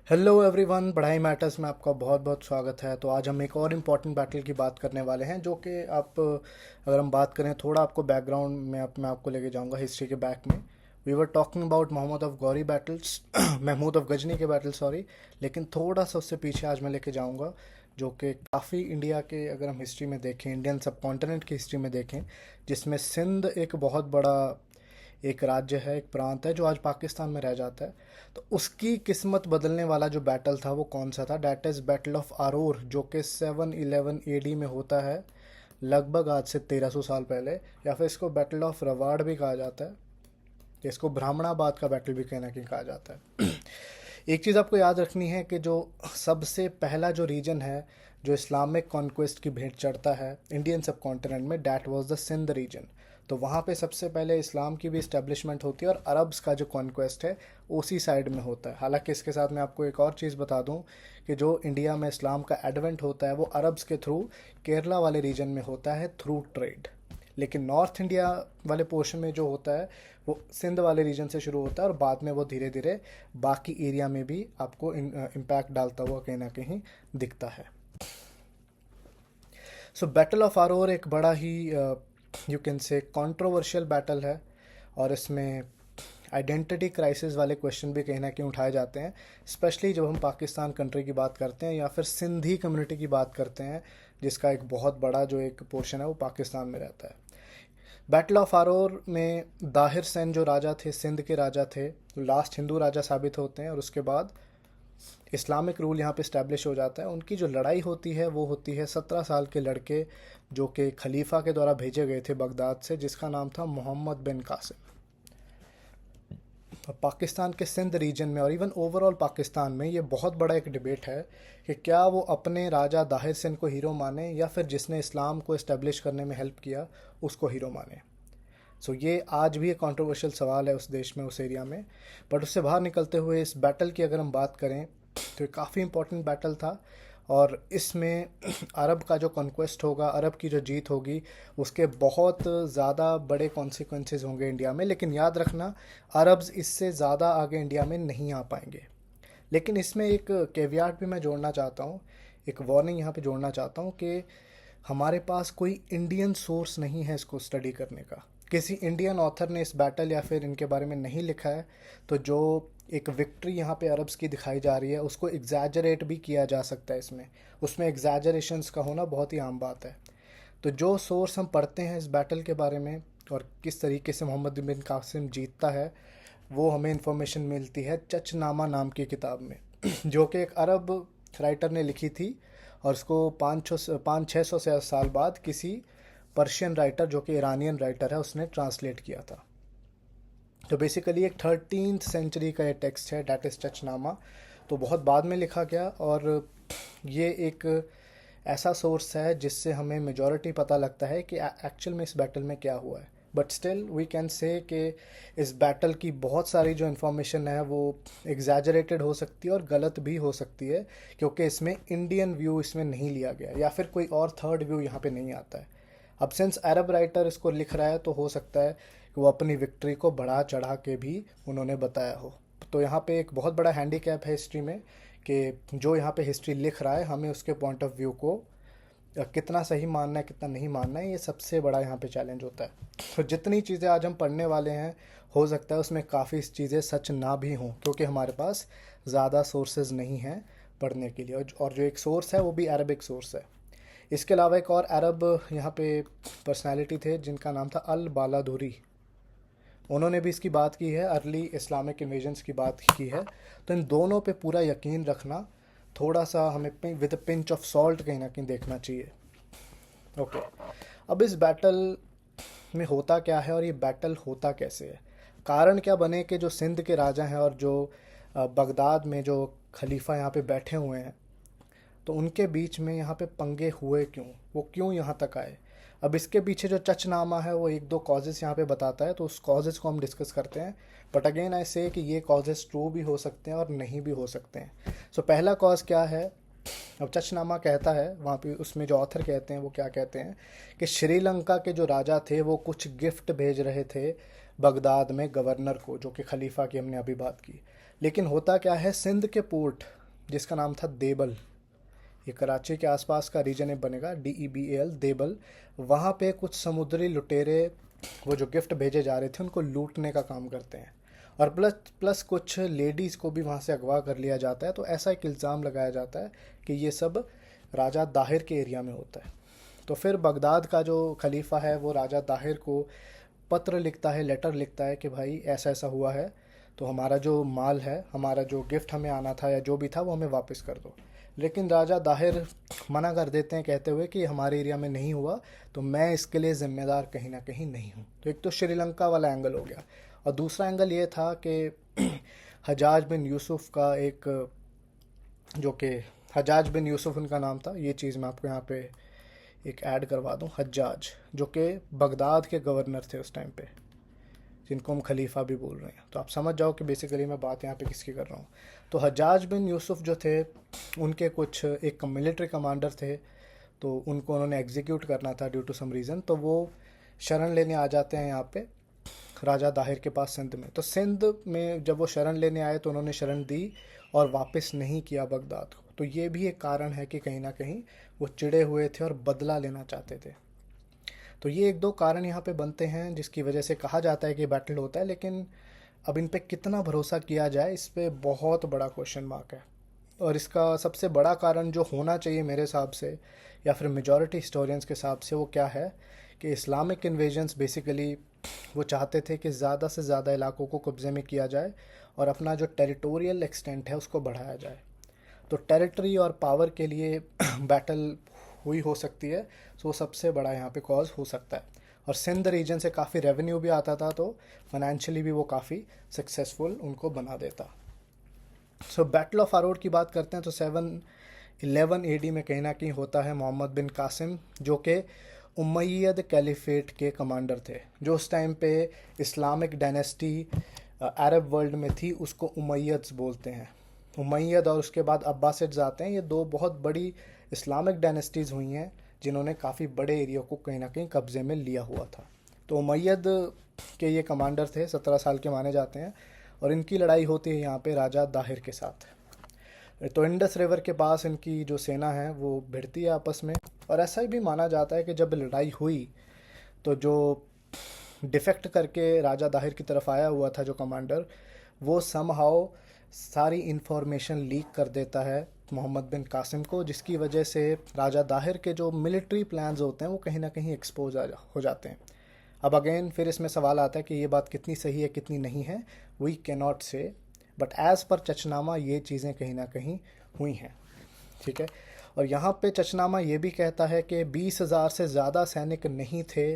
Hello everyone, पढ़ाई matters में आपका बहुत बहुत स्वागत है। तो आज हम एक और इम्पॉर्टेंट बैटल की बात करने वाले हैं, जो कि आप अगर हम बात करें थोड़ा आपको बैकग्राउंड में मैं आपको लेके जाऊंगा हिस्ट्री के बैक में। We were talking about Mohammad of Ghori battles Mahmud of Ghazni के बैटल, सॉरी। लेकिन थोड़ा सा उससे पीछे आज मैं लेके जाऊंगा, जो कि काफ़ी इंडिया के अगर हम हिस्ट्री में देखें, इंडियन सब कॉन्टिनेंट की हिस्ट्री में देखें, जिसमें सिंध एक बहुत बड़ा एक राज्य है, एक प्रांत है जो आज पाकिस्तान में रह जाता है। तो उसकी किस्मत बदलने वाला जो बैटल था वो कौन सा था? डैट इज़ बैटल ऑफ आरोर, जो कि 711 एडी में होता है, लगभग आज से 1300 साल पहले। या फिर इसको बैटल ऑफ रवाड़ भी कहा जाता है, इसको ब्राह्मणाबाद का बैटल भी कहना कि कहा जाता है। एक चीज़ आपको याद रखनी है कि जो सबसे पहला जो रीजन है जो इस्लामिक कॉन्क्वेस्ट की भेंट चढ़ता है इंडियन सब कॉन्टिनेंट में, that was the Sindh region. तो वहाँ पे सबसे पहले इस्लाम की भी इस्टेब्लिशमेंट होती है और अरब्स का जो कॉन्क्वेस्ट है उसी साइड में होता है। हालांकि इसके साथ मैं आपको एक और चीज़ बता दूं कि जो इंडिया में इस्लाम का एडवेंट होता है वो अरब्स के थ्रू केरला वाले रीजन में होता है, थ्रू ट्रेड। लेकिन नॉर्थ इंडिया वाले पोर्शन में जो होता है वो सिंध वाले रीजन से शुरू होता है और बाद में वो धीरे धीरे बाकी एरिया में भी आपको इम्पैक्ट डालता हुआ कहीं ना कहीं दिखता है। सो बैटल ऑफ आरोर एक बड़ा ही you can say controversial battle है, और इसमें आइडेंटिटी क्राइसिस वाले क्वेश्चन भी कहीं ना कहीं उठाए जाते हैं, स्पेशली जब हम पाकिस्तान कंट्री की बात करते हैं या फिर सिंधी कम्युनिटी की बात करते हैं, जिसका एक बहुत बड़ा जो एक पोर्शन है वो पाकिस्तान में रहता है। बैटल ऑफ आरोर में दाहिर सेन जो राजा थे, सिंध के राजा थे, लास्ट हिंदू राजा साबित होते हैं और उसके बाद इस्लामिक रूल यहाँ पे इस्टेब्लिश हो जाता है। उनकी जो लड़ाई होती है वो होती है 17 साल के लड़के जो कि खलीफा के द्वारा भेजे गए थे बगदाद से, जिसका नाम था मोहम्मद बिन कासिम। पाकिस्तान के सिंध रीजन में और इवन ओवरऑल पाकिस्तान में ये बहुत बड़ा एक डिबेट है कि क्या वो अपने राजा दाहिर सिंह को हीरो माने या फिर जिसने इस्लाम को इस्टेब्लिश करने में हेल्प किया उसको हीरो माने। सो ये आज भी एक कंट्रोवर्शियल सवाल है उस देश में, उस एरिया में। बट उससे बाहर निकलते हुए इस बैटल की अगर हम बात करें तो ये काफ़ी इंपॉर्टेंट बैटल था, और इसमें अरब का जो कॉन्क्वेस्ट होगा, अरब की जो जीत होगी, उसके बहुत ज़्यादा बड़े कॉन्सिक्वेंसेस होंगे इंडिया में। लेकिन याद रखना, अरब्स इससे ज़्यादा आगे इंडिया में नहीं आ पाएंगे। लेकिन इसमें एक कैवियाट भी मैं जोड़ना चाहता हूँ, एक वार्निंग यहाँ पे जोड़ना चाहता हूँ कि हमारे पास कोई इंडियन सोर्स नहीं है इसको स्टडी करने का। किसी इंडियन ऑथर ने इस बैटल या फिर इनके बारे में नहीं लिखा है। तो जो एक विक्ट्री यहाँ पे अरब्स की दिखाई जा रही है उसको एग्जैजरेट भी किया जा सकता है इसमें, उसमें एग्जैजरेशंस का होना बहुत ही आम बात है। तो जो सोर्स हम पढ़ते हैं इस बैटल के बारे में और किस तरीके से मोहम्मद बिन कासिम जीतता है, वो हमें इंफॉर्मेशन मिलती है चचनामा नाम की किताब में, जो कि एक अरब राइटर ने लिखी थी। और उसको 500-600 से साल बाद किसी पर्शियन राइटर, जो कि ईरानियन राइटर है, उसने ट्रांसलेट किया था। तो बेसिकली एक 13th सेंचुरी का ये टेक्स्ट है, डैट इज़ चचनामा। तो बहुत बाद में लिखा गया, और ये एक ऐसा सोर्स है जिससे हमें मेजॉरिटी पता लगता है कि एक्चुअल में इस बैटल में क्या हुआ है। But still we can say कि इस बैटल की बहुत सारी जो इन्फॉर्मेशन है वो एग्जैजरेटेड हो सकती है और गलत भी हो सकती है, क्योंकि इसमें इंडियन व्यू इसमें नहीं लिया गया या फिर कोई और थर्ड व्यू यहाँ पे नहीं आता है। अब सिंस अरब राइटर इसको लिख रहा है तो हो सकता है कि वो अपनी विक्ट्री को बढ़ा चढ़ा के भी उन्होंने बताया हो। तो यहाँ पे एक बहुत बड़ा हैंडीकैप है हिस्ट्री में कि जो यहाँ पे हिस्ट्री लिख रहा है हमें उसके पॉइंट ऑफ व्यू को कितना सही मानना है कितना नहीं मानना है, ये सबसे बड़ा यहाँ पे चैलेंज होता है। तो जितनी चीज़ें आज हम पढ़ने वाले हैं हो सकता है उसमें काफ़ी चीज़ें सच ना भी हों, क्योंकि हमारे पास ज़्यादा सोर्सेज नहीं हैं पढ़ने के लिए। और जो एक सोर्स है वो भी अरबिक सोर्स है। इसके अलावा एक और अरब यहाँ पे पर्सनालिटी थे जिनका नाम था अल बालाधुरी, उन्होंने भी इसकी बात की है, अर्ली इस्लामिक इन्वेजन्स की बात की है। तो इन दोनों पे पूरा यकीन रखना, थोड़ा सा हमें with a pinch of salt कहीं ना कहीं देखना चाहिए। ओके, अब इस बैटल में होता क्या है और ये बैटल होता कैसे है, कारण क्या बने कि जो सिंध के राजा हैं और जो बगदाद में जो खलीफा यहाँ पे बैठे हुए हैं, तो उनके बीच में यहाँ पे पंगे हुए क्यों, वो क्यों यहाँ तक आए। अब इसके पीछे जो चचनामा है वो एक दो कॉजेज़ यहाँ पे बताता है, तो उस कॉजेज़ को हम डिस्कस करते हैं। बट अगेन आई से कि ये कॉजेज़ ट्रू भी हो सकते हैं और नहीं भी हो सकते हैं। सो पहला कॉज क्या है, अब चचनामा कहता है वहाँ पे, उसमें जो ऑथर कहते हैं वो क्या कहते हैं कि श्रीलंका के जो राजा थे वो कुछ गिफ्ट भेज रहे थे बगदाद में गवर्नर को, जो कि खलीफा की हमने अभी बात की। लेकिन होता क्या है, सिंध के पोर्ट जिसका नाम था देबल, ये कराची के आसपास का रीजन है, बनेगा DEBAL, देबल। वहाँ पे कुछ समुद्री लुटेरे वो जो गिफ्ट भेजे जा रहे थे उनको लूटने का काम करते हैं, और प्लस प्लस कुछ लेडीज़ को भी वहाँ से अगवा कर लिया जाता है। तो ऐसा एक इल्ज़ाम लगाया जाता है कि ये सब राजा दाहिर के एरिया में होता है। तो फिर बगदाद का जो खलीफा है वो राजा दाहिर को पत्र लिखता है, लेटर लिखता है कि भाई ऐसा ऐसा हुआ है, तो हमारा जो माल है, हमारा जो गिफ्ट हमें आना था या जो भी था वो हमें वापस कर दो। लेकिन राजा दाहिर मना कर देते हैं, कहते हुए कि हमारे एरिया में नहीं हुआ तो मैं इसके लिए ज़िम्मेदार कहीं ना कहीं नहीं हूँ। तो एक तो श्रीलंका वाला एंगल हो गया, और दूसरा एंगल ये था कि हजाज बिन यूसुफ का एक, जो कि हजाज बिन यूसुफ उनका नाम था, ये चीज़ मैं आपको यहाँ पे एक ऐड करवा दूँ। हज्जाज जो कि बगदाद के गवर्नर थे उस टाइम पे, जिनको हम खलीफा भी बोल रहे हैं, तो आप समझ जाओ कि बेसिकली मैं बात यहाँ पे किसकी कर रहा हूँ। तो हज्जाज बिन यूसुफ जो थे, उनके कुछ एक मिलिट्री कमांडर थे, तो उनको उन्होंने एग्जीक्यूट करना था ड्यू टू सम रीज़न, तो वो शरण लेने आ जाते हैं यहाँ पे राजा दाहिर के पास सिंध में। तो सिंध में जब वो शरण लेने आए तो उन्होंने शरण दी और वापस नहीं किया बगदाद को। तो ये भी एक कारण है कि कहीं ना कहीं वो चिढ़े हुए थे और बदला लेना चाहते थे। तो ये एक दो कारण यहाँ पे बनते हैं जिसकी वजह से कहा जाता है कि बैटल होता है, लेकिन अब इन पे कितना भरोसा किया जाए, इस पे बहुत बड़ा क्वेश्चन मार्क है। और इसका सबसे बड़ा कारण जो होना चाहिए मेरे हिसाब से, या फिर मेजॉरिटी हिस्टोरियंस के हिसाब से, वो क्या है कि इस्लामिक इन्वेजन्स बेसिकली वो चाहते थे कि ज़्यादा से ज़्यादा इलाकों को कब्ज़े में किया जाए और अपना जो टेरिटोरियल एक्सटेंट है उसको बढ़ाया जाए। तो टेरिटरी और पावर के लिए बैटल हुई हो सकती है, सो सबसे बड़ा यहाँ पे कॉज हो सकता है। और सिंध रीजन से काफ़ी रेवेन्यू भी आता था, तो फाइनेंशियली भी वो काफ़ी सक्सेसफुल उनको बना देता। सो बैटल ऑफ अरोड की बात करते हैं तो 711 AD में कहीं ना कहीं होता है। मोहम्मद बिन कासिम जो कि उमैयद कैलिफेट के कमांडर थे, जो उस टाइम पे इस्लामिक डायनेस्टी अरब वर्ल्ड में थी, उसको उमैयद्स बोलते हैं। उमैयद और उसके बाद अब्बासिड्स आते हैं, ये दो बहुत बड़ी इस्लामिक डायनेस्टीज़ हुई हैं जिन्होंने काफ़ी बड़े एरिया को कहीं ना कहीं कब्ज़े में लिया हुआ था। तो उमैयद के ये कमांडर थे, 17 साल के माने जाते हैं, और इनकी लड़ाई होती है यहाँ पे राजा दाहिर के साथ। तो इंडस रिवर के पास इनकी जो सेना है वो भिड़ती है आपस में, और ऐसा भी माना जाता है कि जब लड़ाई हुई तो जो डिफेक्ट करके राजा दाहिर की तरफ आया हुआ था जो कमांडर, वो समहाउ सारी इन्फॉर्मेशन लीक कर देता है मोहम्मद बिन कासिम को, जिसकी वजह से राजा दाहिर के जो मिलिट्री प्लान्स होते हैं वो कहीं ना कहीं एक्सपोज हो जाते हैं। अब अगेन फिर इसमें सवाल आता है कि ये बात कितनी सही है कितनी नहीं है, वी कैन नॉट से, बट एज़ पर चचनामा ये चीज़ें कहीं ना कहीं हुई हैं, ठीक है। और यहाँ पे चचनामा ये भी कहता है कि 20,000 से ज़्यादा सैनिक नहीं थे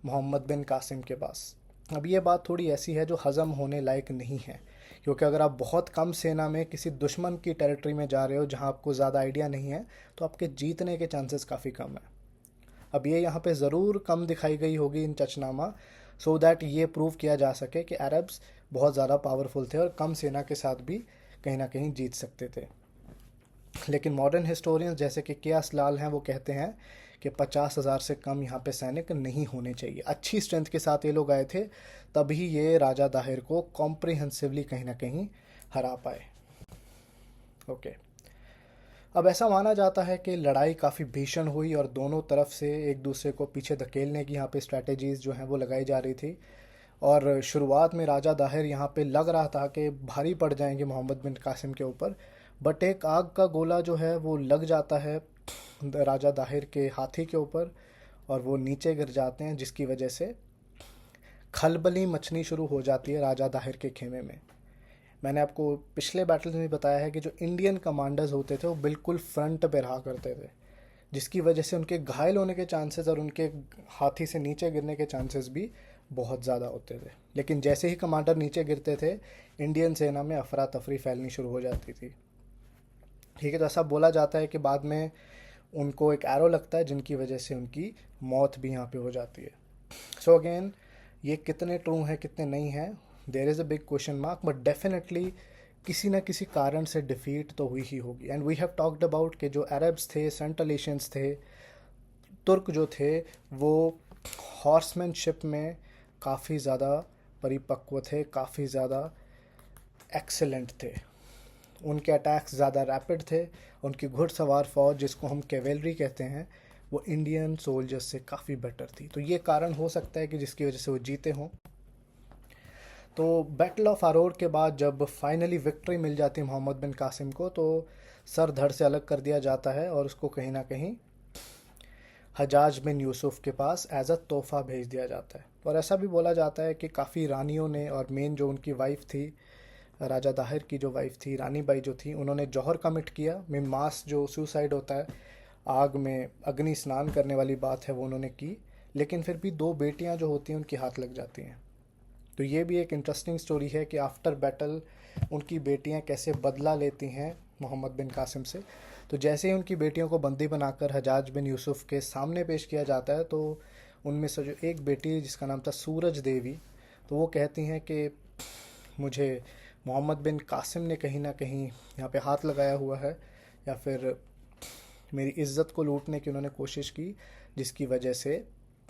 मोहम्मद बिन कासिम के पास। अब ये बात थोड़ी ऐसी है जो हज़म होने लायक नहीं है, क्योंकि अगर आप बहुत कम सेना में किसी दुश्मन की टेरिटरी में जा रहे हो जहाँ आपको ज़्यादा आइडिया नहीं है, तो आपके जीतने के चांसेस काफ़ी कम है। अब ये यहाँ पे ज़रूर कम दिखाई गई होगी इन चचनामा, सो दैट ये प्रूव किया जा सके कि अरब्स बहुत ज़्यादा पावरफुल थे और कम सेना के साथ भी कहीं ना कहीं जीत सकते थे। लेकिन मॉडर्न हिस्टोरियंस जैसे कि कियास लाल हैं, वो कहते हैं कि 50,000 से कम यहाँ पे सैनिक नहीं होने चाहिए। अच्छी स्ट्रेंथ के साथ ये लोग आए थे, तभी ये राजा दाहिर को कॉम्प्रिहेंसिवली कहीं ना कहीं हरा पाए। ओके, अब ऐसा माना जाता है कि लड़ाई काफ़ी भीषण हुई और दोनों तरफ से एक दूसरे को पीछे धकेलने की यहाँ पे स्ट्रैटेजीज़ जो हैं वो लगाई जा रही थी। और शुरुआत में राजा दाहिर यहाँ पे लग रहा था कि भारी पड़ जाएंगे मोहम्मद बिन कासिम के ऊपर, बट एक आग का गोला जो है वो लग जाता है राजा दाहिर के हाथी के ऊपर और वो नीचे गिर जाते हैं, जिसकी वजह से खलबली मचनी शुरू हो जाती है राजा दाहिर के खेमे में। मैंने आपको पिछले बैटल में बताया है कि जो इंडियन कमांडर्स होते थे वो बिल्कुल फ्रंट पे रहा करते थे, जिसकी वजह से उनके घायल होने के चांसेस और उनके हाथी से नीचे गिरने के चांसेस भी बहुत ज़्यादा होते थे। लेकिन जैसे ही कमांडर नीचे गिरते थे, इंडियन सेना में अफरा तफरी फैलनी शुरू हो जाती थी, ठीक है। तो ऐसा बोला जाता है कि बाद में उनको एक एरो लगता है जिनकी वजह से उनकी मौत भी यहाँ पे हो जाती है। सो अगेन ये कितने ट्रू हैं कितने नहीं हैं, there is a big question mark, but definitely किसी न किसी कारण से डिफीट तो हुई ही होगी। And we have talked about कि जो अरब्स थे, सेंट्रल एशियंस थे, तुर्क जो थे, वो हॉर्समैनशिप में काफ़ी ज़्यादा परिपक्व थे, काफ़ी ज़्यादा एक्सेलेंट थे, उनके अटैक्स ज़्यादा रैपिड थे, उनकी घुड़सवार फौज जिसको हम कैवेलरी कहते हैं वो इंडियन सोल्जर्स से काफ़ी बेटर थी। तो ये कारण हो सकता है कि जिसकी वजह से वो जीते हों। तो बैटल ऑफ अरोर के बाद जब फाइनली विक्ट्री मिल जाती है मोहम्मद बिन कासिम को, तो सर धड़ से अलग कर दिया जाता है और उसको कहीं ना कहीं हजाज बिन यूसुफ के पास एज अ तोहफा भेज दिया जाता है। और ऐसा भी बोला जाता है कि काफ़ी रानियों ने, और मेन जो उनकी वाइफ थी, राजा दाहिर की जो वाइफ थी रानी बाई जो थी, उन्होंने जौहर कमिट किया। में मास जो सुसाइड होता है, आग में अग्नि स्नान करने वाली बात है, वो उन्होंने की। लेकिन फिर भी 2 बेटियां जो होती हैं उनकी हाथ लग जाती हैं। तो ये भी एक इंटरेस्टिंग स्टोरी है कि आफ्टर बैटल उनकी बेटियां कैसे बदला लेती हैं मोहम्मद बिन कासिम से। तो जैसे ही उनकी बेटियों को बंदी बनाकर हजाज बिन यूसुफ के सामने पेश किया जाता है, तो उनमें से जो एक बेटी जिसका नाम था सूरज देवी, तो वो कहती हैं कि मुझे मोहम्मद बिन कासिम ने कहीं ना कहीं यहाँ पे हाथ लगाया हुआ है, या फिर मेरी इज़्ज़त को लूटने की उन्होंने कोशिश की, जिसकी वजह से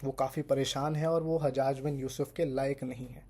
वो काफ़ी परेशान है और वो हजाज बिन यूसुफ के लायक नहीं है।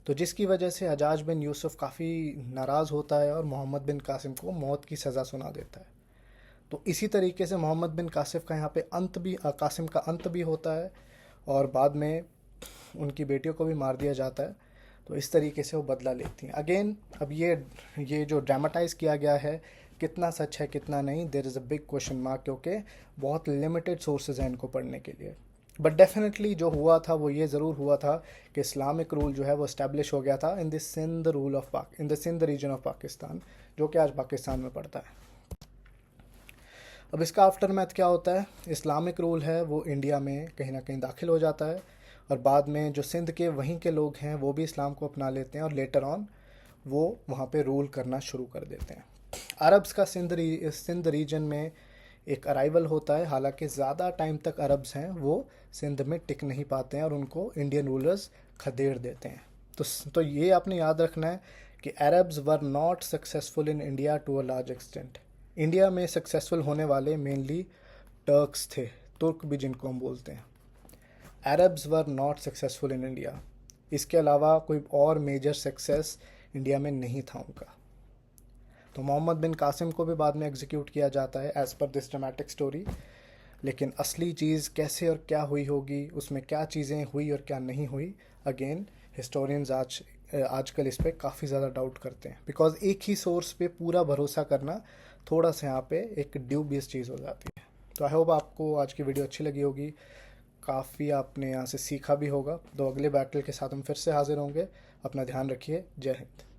तो जिसकी वजह से हजाज बिन यूसुफ काफ़ी नाराज़ होता है और मोहम्मद बिन कासिम को मौत की सज़ा सुना देता है। तो इसी तरीके से मोहम्मद बिन कासिम का यहाँ पे कासिम का अंत भी होता है, और बाद में उनकी बेटियों को भी मार दिया जाता है। तो इस तरीके से वो बदला लेती हैं। अगेन अब ये जो ड्रामाटाइज़ किया गया है, कितना सच है कितना नहीं, there is a big question mark, क्योंकि बहुत लिमिटेड सोर्सेज हैं इनको पढ़ने के लिए। बट डेफिनेटली जो हुआ था वो ये ज़रूर हुआ था कि इस्लामिक रूल जो है वो इस्टेब्लिश हो गया था in the Sindh region of Pakistan, जो कि आज पाकिस्तान में पड़ता है। अब इसका आफ्टर मैथ क्या होता है? इस्लामिक रूल है वो इंडिया में कहीं ना कहीं दाखिल हो जाता है, और बाद में जो सिंध के वहीं के लोग हैं वो भी इस्लाम को अपना लेते हैं, और लेटर ऑन वो वहाँ पे रूल करना शुरू कर देते हैं। अरब्स का सिंध रीजन में एक अराइवल होता है, हालांकि ज़्यादा टाइम तक अरब्स हैं वो सिंध में टिक नहीं पाते हैं और उनको इंडियन रूलर्स खदेड़ देते हैं। तो ये आपने याद रखना है कि Arabs were not successful in India to a large extent. India में सक्सेसफुल होने वाले मेनली टर्क्स थे, तुर्क भी जिनको हम बोलते हैं। Arabs were not successful in India. इसके अलावा कोई और मेजर सक्सेस इंडिया में नहीं था उनका। तो मोहम्मद बिन कासिम को भी बाद में एग्जीक्यूट किया जाता है as per this dramatic story. लेकिन असली चीज़ कैसे और क्या हुई होगी, उसमें क्या चीज़ें हुई और क्या नहीं हुई, अगेन हिस्टोरियंस आजकल इस पर काफ़ी ज़्यादा डाउट करते हैं, बिकॉज एक ही सोर्स पे पूरा भरोसा करना थोड़ा सा यहाँ पे एक ड्यूबियस चीज़ हो जाती है। तो आई होप आपको आज की वीडियो अच्छी लगी होगी, काफ़ी आपने यहाँ से सीखा भी होगा। तो अगले बैटल के साथ हम फिर से हाजिर होंगे। अपना ध्यान रखिए। जय हिंद।